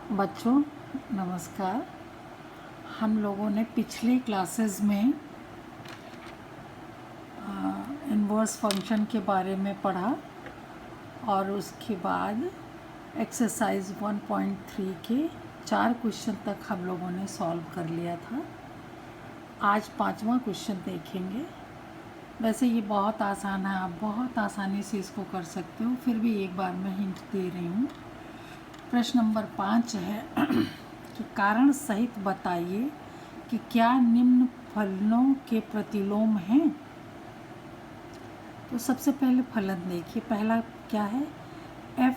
बच्चों नमस्कार। हम लोगों ने पिछले क्लासेस में इन्वर्स फंक्शन के बारे में पढ़ा और उसके बाद एक्सरसाइज 1.3 के 4 क्वेश्चन तक हम लोगों ने सॉल्व कर लिया था। आज 5वां क्वेश्चन देखेंगे। वैसे ये बहुत आसान है, आप बहुत आसानी से इसको कर सकते हो, फिर भी एक बार मैं हिंट दे रही हूँ। प्रश्न नंबर 5 है कि कारण सहित बताइए कि क्या निम्न फलनों के प्रतिलोम हैं। तो सबसे पहले फलन देखिए, पहला क्या है, f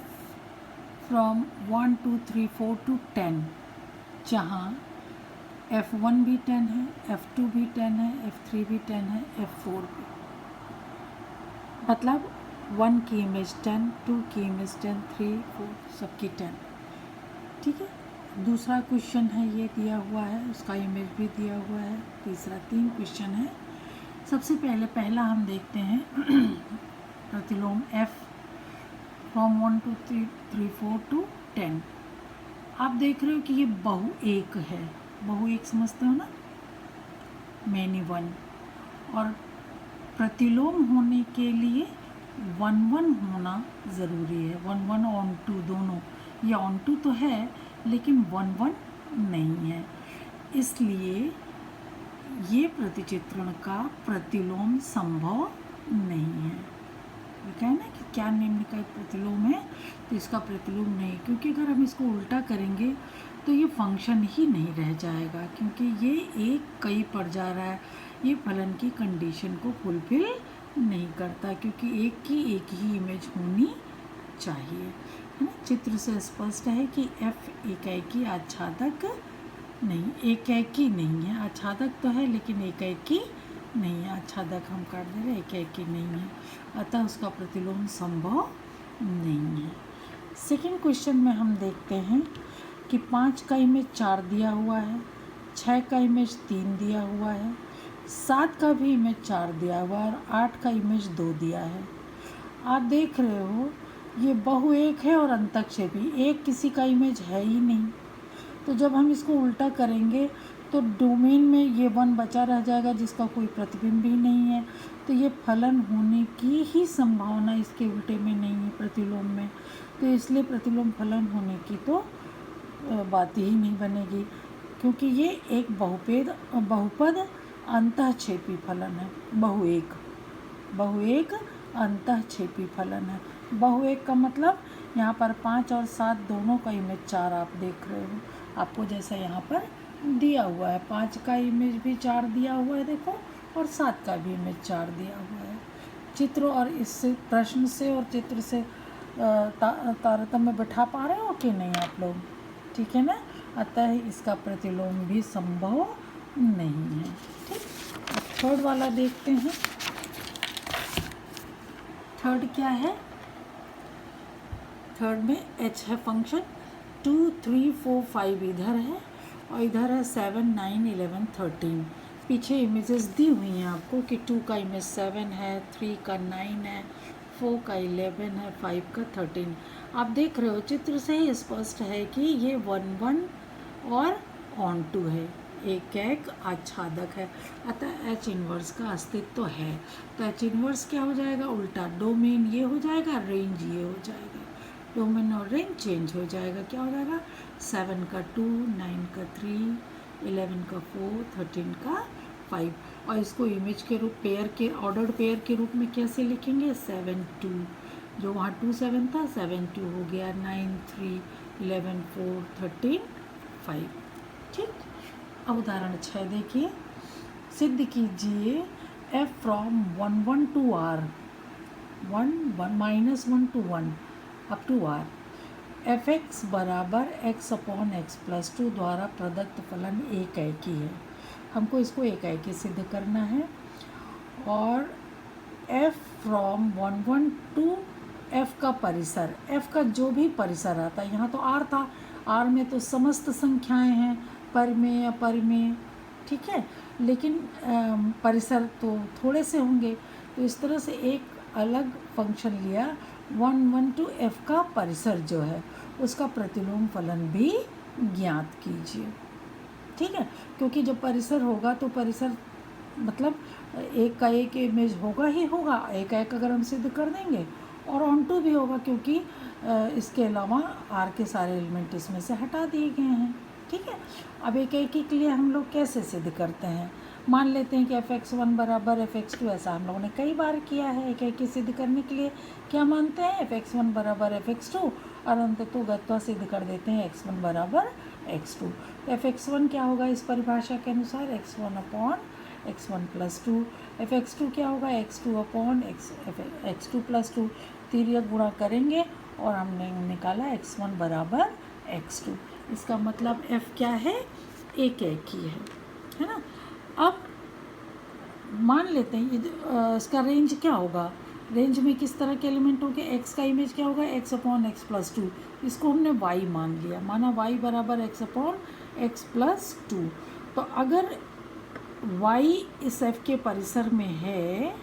फ्रॉम 1 2 3 4 to 10, जहाँ f1 भी 10 है, f2 भी 10 है, f3 भी 10 है, f4 भी, मतलब 1 की इमेज 10, 2 की इमेज 10, 3 4 सबकी 10। ठीक है। दूसरा क्वेश्चन है, ये दिया हुआ है, उसका इमेज भी दिया हुआ है। तीसरा, 3 क्वेश्चन है। सबसे पहले पहला हम देखते हैं प्रतिलोम f फ्रॉम 1 2 3 4 to 10। आप देख रहे हो कि ये बहु एक है, बहु एक समझते हो ना, मैनी वन। और प्रतिलोम होने के लिए 1 1 होना ज़रूरी है, 1 1 ऑन टू दोनों। ये ऑन टू तो है लेकिन 1 1 नहीं है, इसलिए ये प्रतिचित्रण का प्रतिलोम संभव नहीं है। ये क्या है ना कि क्या निम्न का एक प्रतिलोम है, तो इसका प्रतिलोम नहीं, क्योंकि अगर हम इसको उल्टा करेंगे तो ये फंक्शन ही नहीं रह जाएगा, क्योंकि ये एक कई पड़ जा रहा है। ये फलन की कंडीशन को फुलफिल नहीं करता, क्योंकि एक की एक ही इमेज होनी चाहिए, है ना। चित्र से स्पष्ट है कि f एकाएकी आच्छादक नहीं, एकाएकी नहीं है, आच्छादक तो है लेकिन एकाएकी नहीं है। आच्छादक हम काट दे रहे हैं, एकाएकी नहीं है, अतः उसका प्रतिलोम संभव नहीं है। सेकेंड क्वेश्चन में हम देखते हैं कि 5 का इमेज 4 दिया हुआ है, 6 का इमेज 3 दिया हुआ है, 7 का भी इमेज 4 दिया हुआ है और 8 का इमेज 2 दिया है। आप देख रहे हो ये बहु एक है और अंतक्षेपी, एक किसी का इमेज है ही नहीं। तो जब हम इसको उल्टा करेंगे तो डोमेन में ये 1 बचा रह जाएगा जिसका कोई प्रतिबिंब भी नहीं है, तो ये फलन होने की ही संभावना इसके उल्टे में नहीं है, प्रतिलोम में। तो इसलिए प्रतिलोम फलन होने की तो बात ही नहीं बनेगी, क्योंकि ये एक बहुपद अंतःक्षेपी फलन है। बहु एक अंतःक्षेपी फलन है। बहु एक का मतलब यहाँ पर 5 और 7 दोनों का इमेज 4 आप देख रहे हो, आपको जैसा यहाँ पर दिया हुआ है। 5 का इमेज भी 4 दिया हुआ है देखो, और 7 का भी इमेज 4 दिया हुआ है। चित्र और इससे प्रश्न से और चित्र से तारतम्य बैठा पा रहे हो कि नहीं आप लोग, ठीक है ना। अतः इसका प्रतिलोम भी संभव नहीं है। ठीक, अब थर्ड वाला देखते हैं। थर्ड क्या है, थर्ड में h है फंक्शन, 2 3 4 5 इधर है और इधर है 7 9 11 13। पीछे इमेजेस दी हुई हैं आपको कि 2 का इमेज 7 है, 3 का 9 है, 4 का 11 है, 5 का 13। आप देख रहे हो चित्र से ही स्पष्ट है कि ये 1 1 और ऑन टू है, एक आच्छादक है, अतः H इन्वर्स का अस्तित्व है। तो H इन्वर्स क्या हो जाएगा, उल्टा, डोमेन ये हो जाएगा, रेंज ये हो जाएगा, डोमेन और रेंज चेंज हो जाएगा। क्या हो जाएगा, 7 का 2, 9 का 3, 11 का 4, 13 का 5। और इसको इमेज के रूप, पेयर के, ऑर्डर्ड पेयर के रूप में कैसे लिखेंगे, 7 2, जो वहाँ 2 7 था, 7 2 हो गया, 9 3, 11 4, 13 5। ठीक। अब उदाहरण 6 देखिए, सिद्ध कीजिए f from 1 1 to r, 1 -1 to 1 up to r, f x बराबर x अपॉन एक्स प्लस 2 द्वारा प्रदत्त फलन एकाएकी है। हमको इसको एकाएकी सिद्ध करना है। और f फ्रॉम 1 1 to f का परिसर, f का जो भी परिसर आता है, यहाँ तो r था, r में तो समस्त संख्याएं हैं, परिमेय अपरिमेय, ठीक है, लेकिन परिसर तो थोड़े से होंगे। तो इस तरह से एक अलग फंक्शन लिया 1 टू एफ का परिसर जो है उसका प्रतिलोम फलन भी ज्ञात कीजिए। ठीक है, क्योंकि जब परिसर होगा तो परिसर मतलब एक का एक इमेज होगा ही होगा, एक एक अगर हम सिद्ध कर देंगे, और ऑन टू भी होगा क्योंकि इसके अलावा आर के सारे एलिमेंट इसमें से हटा दिए गए हैं। ठीक है, अब एक एक के लिए हम लोग कैसे सिद्ध करते हैं, मान लेते हैं कि fx1 बराबर fx2, ऐसा हम लोगों ने कई बार किया है। एक एक की सिद्ध करने के लिए क्या मानते हैं, fx1 बराबर fx2 और अंततः गत्वा सिद्ध कर देते हैं x1 बराबर x2। तो fx1 क्या होगा इस परिभाषा के अनुसार, x1 upon x1 plus 2, fx2 क्या होगा x2 अपॉन x2 प्लस 2, तिर्यक गुणा करेंगे और हमने निकाला x1 बराबर x2। इसका मतलब f क्या है, एक ही है ना। अब मान लेते हैं इसका रेंज क्या होगा, रेंज में किस तरह के एलिमेंट होंगे, x का इमेज क्या होगा, x अपॉन x प्लस 2, इसको हमने y मान लिया, माना y बराबर x अपॉन x प्लस 2। तो अगर y इस f के परिसर में है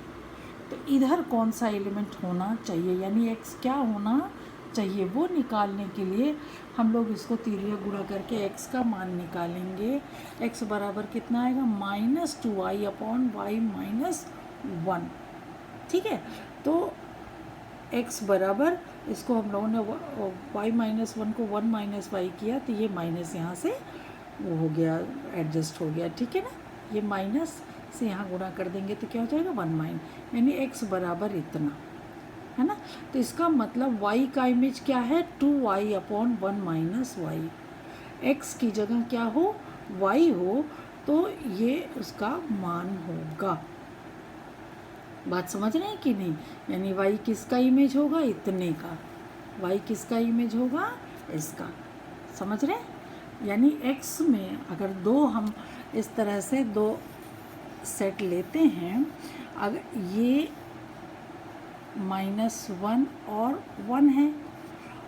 तो इधर कौन सा एलिमेंट होना चाहिए, यानी x क्या होना चाहिए, वो निकालने के लिए हम लोग इसको तिर्यक गुणा करके x का मान निकालेंगे। x बराबर कितना आएगा, -2y अपॉन y माइनस 1। ठीक है, तो x बराबर, इसको हम लोगों ने y माइनस 1 को 1 माइनस वाई किया तो ये माइनस यहाँ से वो हो गया, एडजस्ट हो गया। ठीक है ना, ये माइनस से यहाँ गुणा कर देंगे तो क्या हो जाएगा 1 माइन, यानी x बराबर इतना है ना। तो इसका मतलब y का इमेज क्या है, 2y upon 1 minus Y. x की जगह क्या हो, y हो, तो ये उसका मान होगा। बात समझ रहे हैं कि नहीं, यानी y किसका इमेज होगा, इतने का, y किसका इमेज होगा, इसका। समझ रहे हैं, यानी x में अगर दो हम इस तरह से दो सेट लेते हैं, अगर ये -1 और 1 है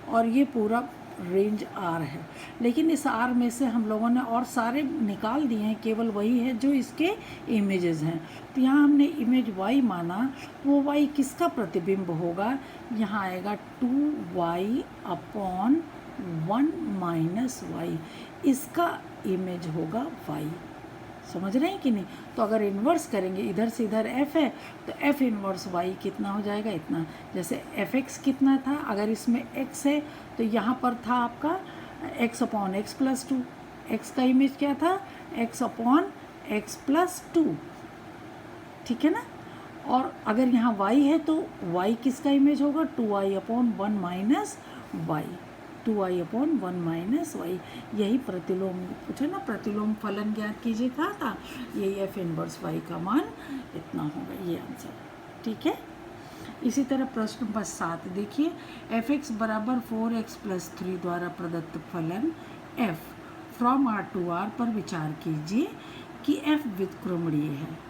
और ये पूरा रेंज R है, लेकिन इस R में से हम लोगों ने और सारे निकाल दिए हैं, केवल वही है जो इसके इमेजेस हैं। तो यहाँ हमने इमेज y माना, वो y किसका प्रतिबिंब होगा, यहाँ आएगा 2y अपॉन 1 माइनस वाई, इसका इमेज होगा y। समझ रहे हैं कि नहीं। तो अगर इन्वर्स करेंगे, इधर से इधर f है तो f इन्वर्स y कितना हो जाएगा, इतना। जैसे fx कितना था, अगर इसमें x है तो यहाँ पर था आपका x upon x plus 2, x का इमेज क्या था, x अपॉन x प्लस 2। ठीक है ना, और अगर यहाँ y है तो y किसका इमेज होगा, 2y upon 1 minus y, 2y upon 1 minus y. यही प्रतिलोम पूछा ना, प्रतिलोम फलन ज्ञात कीजिए कहा था, यही f इनवर्स y का मान इतना होगा, ये आंसर। ठीक है, इसी तरह प्रश्न नंबर 7 देखिए, fx बराबर 4x प्लस 3 द्वारा प्रदत्त फलन f from r to r पर विचार कीजिए कि f व्युत्क्रमणीय है।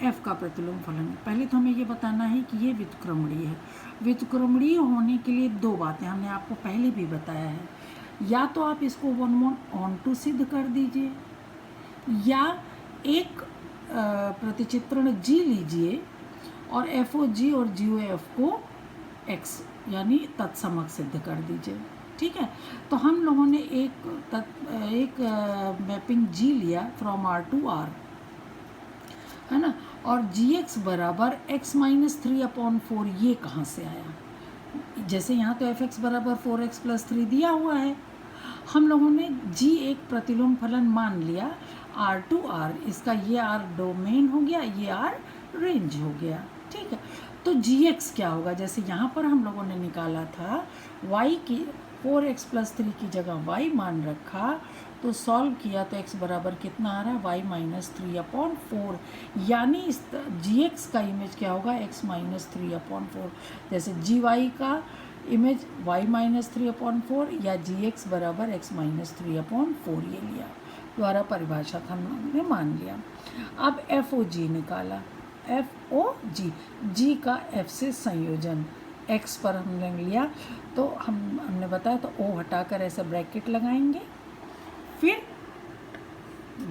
f का प्रतिलोम फलन, पहले तो हमें ये बताना है कि ये व्युत्क्रमणीय है। व्युत्क्रमणीय होने के लिए दो बातें हमने आपको पहले भी बताया है, या तो आप इसको 1/(on)2 सिद्ध कर दीजिए, या एक प्रतिचित्रण g लीजिए और FOG और GOF को x यानी तत्समक सिद्ध कर दीजिए। ठीक है, तो हम लोगों ने एक मैपिंग g लिया फ्रॉम r टू r, है ना, और gx बराबर x माइनस 3 अपॉन 4, ये कहाँ से आया। जैसे यहाँ तो fx बराबर 4x प्लस 3 दिया हुआ है, हम लोगों ने g एक प्रतिलोम फलन मान लिया r टू r, इसका ये r डोमेन हो गया, ये r रेंज हो गया। ठीक है, तो gx क्या होगा, जैसे यहाँ पर हम लोगों ने निकाला था y की 4x प्लस 3 की जगह y मान रखा, तो सॉल्व किया तो x बराबर कितना आ रहा है, y माइनस 3 अपॉन 4, यानी इस gx का इमेज क्या होगा, x माइनस 3 अपॉन 4। जैसे gy का इमेज y माइनस 3 अपॉन 4 या gx बराबर x माइनस 3 अपॉन 4, ये लिया, द्वारा परिभाषा हमने मान लिया। अब FOG निकाला, FOG, g का f से संयोजन x पर हमने लिया, तो हमने बताया तो o हटाकर ऐसे ब्रैकेट लगाएंगे, फिर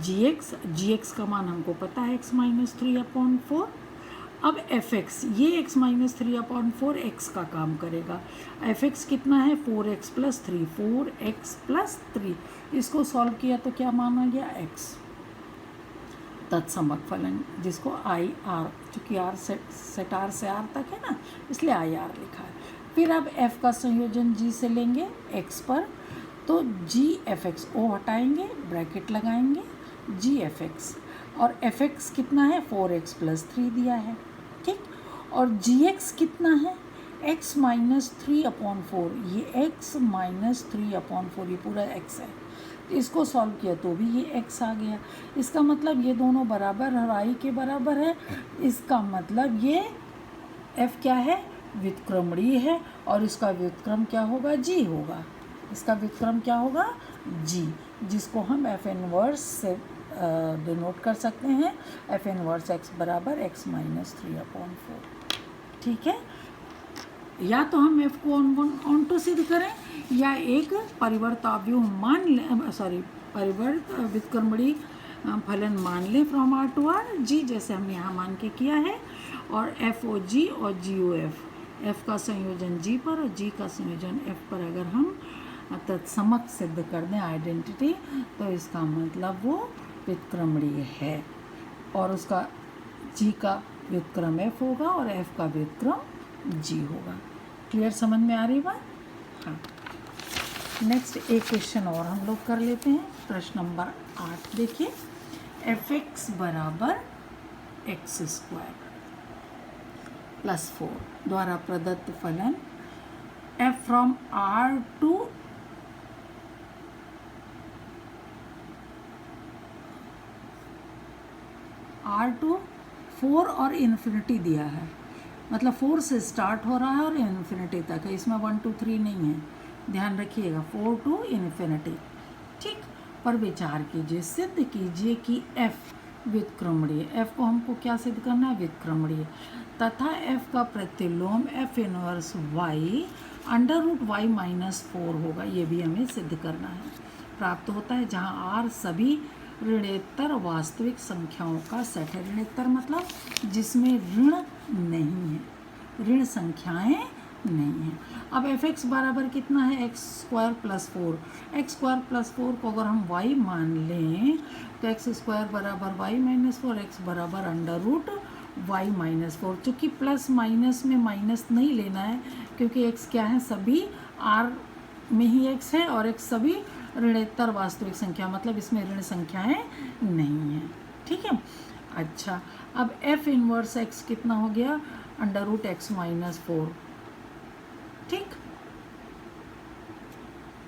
gx का मान हमको पता है x माइनस 3 अपॉन 4, अब एफ एक्स, ये एक्स माइनस 3/4 एक्स का काम करेगा। एफ एक्स कितना है 4x + 3, 4x + 3। इसको सॉल्व किया तो क्या माना गया एक्स तत्समक फलन, जिसको आई आर, चूँकि आर सेट आर से आर तक है ना, इसलिए आई आर लिखा है। फिर अब एफ का संयोजन जी से लेंगे एक्स पर, तो जी एफ एक्स, ओ हटाएंगे, ब्रैकेट लगाएंगे, जी एफ एक्स, और एफ एक्स कितना है 4x + 3 दिया है, ठीक। और जी एक्स कितना है x - 3/4, ये x - 3/4, ये पूरा x है। इसको सॉल्व किया तो भी ये x आ गया। इसका मतलब ये दोनों बराबर और i के बराबर है। इसका मतलब ये f क्या है, व्युत्क्रमणीय है, और इसका व्युत्क्रम क्या होगा, g होगा। इसका व्युत्क्रम क्या होगा, g, जिसको हम f इनवर्स से डिनोट कर सकते हैं, f इनवर्स x बराबर x - 3/4, ठीक है। या तो हम f को ऑन टू सिद्ध करें, या एक परिवर्ताव्यूह मान लें, परिवर्त व्युत्क्रमणीय फलन मान लें from R to R, G जैसे हमने यहाँ मान के किया है, और FOG और GOF, F का संयोजन G पर और G का संयोजन F पर अगर हम तत्समक सिद्ध कर दें आइडेंटिटी, तो इसका मतलब वो व्युत्क्रमणीय है, और उसका G का व्युत्क्रम F होगा और F का व्युत्क्रम G होगा। क्लियर, समझ में आ रही बात? हाँ। नेक्स्ट एक क्वेश्चन और हम लोग कर लेते हैं, प्रश्न नंबर 8 देखिए। एफ एक्स बराबर x² + 4 द्वारा प्रदत्त फलन f from R to R to 4 और इन्फिनिटी दिया है, मतलब 4 से स्टार्ट हो रहा है और इन्फिनिटी तक है, इसमें 1 2 3 नहीं है, ध्यान रखिएगा, 4 to इन्फिनिटी, ठीक। पर विचार कीजिए, सिद्ध कीजिए कि f व्युत्क्रमणीय, f को हमको क्या सिद्ध करना है, व्युत्क्रमणीय, तथा f का प्रतिलोम f इनवर्स y √y - 4 होगा, ये भी हमें सिद्ध करना है। प्राप्त होता है जहाँ r सभी ऋणेतर वास्तविक संख्याओं का सेट है। ऋणेतर मतलब जिसमें ऋण नहीं है, ऋण संख्याएं नहीं है। अब एफ एक्स बराबर कितना है, x² + 4, x² + 4 को अगर हम y मान लें तो x² बराबर y - 4, x बराबर √y - 4। चूँकि प्लस माइनस में माइनस नहीं लेना है, क्योंकि x क्या है, सभी r में ही x है, और x सभी ऋणेतर वास्तविक संख्या, मतलब इसमें ऋण संख्याएं नहीं हैं, ठीक है। अच्छा, अब f इनवर्स x कितना हो गया, √x - 4, ठीक।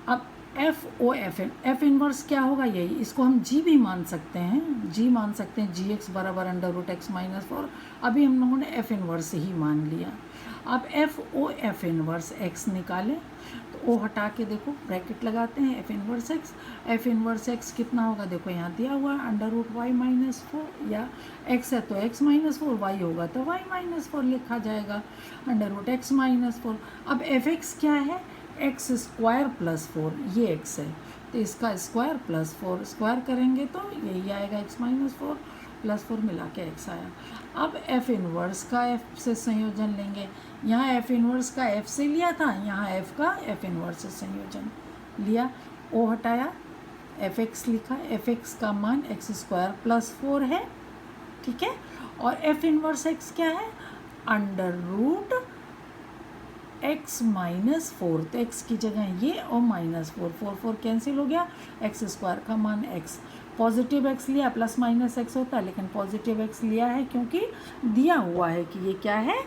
अब f इनवर्स क्या होगा, यही, इसको हम g भी मान सकते हैं, g मान सकते हैं, gx बराबर √x - 4। अभी हम लोगों ने f इनवर्स ही मान लिया। अब f इनवर्स x निकालें, तो o हटा के देखो, ब्रैकेट लगाते हैं, f इनवर्स x कितना होगा, देखो यहाँ दिया हुआ है √y - 4, या x है तो x - 4, y होगा तो y - 4 लिखा जाएगा, √x - 4। अब एफ एक्स क्या है, x² + 4, ये x है, तो इसका स्क्वायर + 4 स्क्वायर करेंगे तो यही आएगा, x - 4 + 4 मिला के x आया। अब f इनवर्स का f से संयोजन लेंगे, यहाँ f इनवर्स का f से लिया था, यहाँ f का f इनवर्स से संयोजन लिया, o हटाया, f x लिखा, f x का मान x² + 4 है, ठीक है। और f इनवर्स x क्या है, √x - 4, तो x की जगह ये और -4, 4 4 कैंसिल हो गया, x² का मान x, पॉजिटिव x लिया, प्लस माइनस x होता है, लेकिन पॉजिटिव x लिया है क्योंकि दिया हुआ है कि ये क्या है,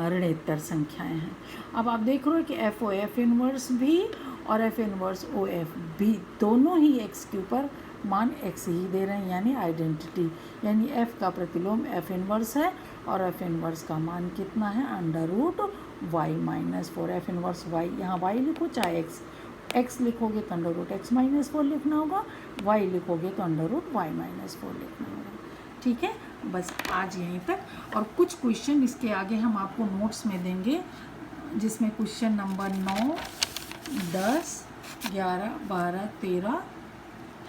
ऋणेतर संख्याएं हैं। अब आप देख रहे हो कि f इनवर्स भी और f इनवर्स OF भी दोनों ही x के ऊपर मान x ही दे रहे हैं, यानी आइडेंटिटी, यानी f का प्रतिलोम f इनवर्स है, और f इनवर्स का मान कितना है, √y - 4, f इनवर्स y, यहाँ y लिखो चाहे x लिखोगे तो √x - 4 लिखना होगा, y लिखोगे तो √y - 4 लिखना होगा, ठीक है। बस आज यहीं तक, और कुछ क्वेश्चन इसके आगे हम आपको नोट्स में देंगे, जिसमें क्वेश्चन नंबर 9, 10, 11, 12, 13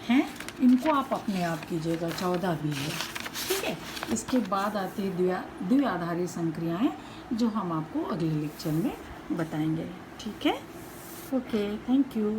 हैं, इनको आप अपने आप कीजिएगा, 14 भी है, ठीक है। इसके बाद आती है द्विआधारी संक्रियाएं, जो हम आपको अगले लेक्चर में बताएंगे। ठीक है, ओके, थैंक यू।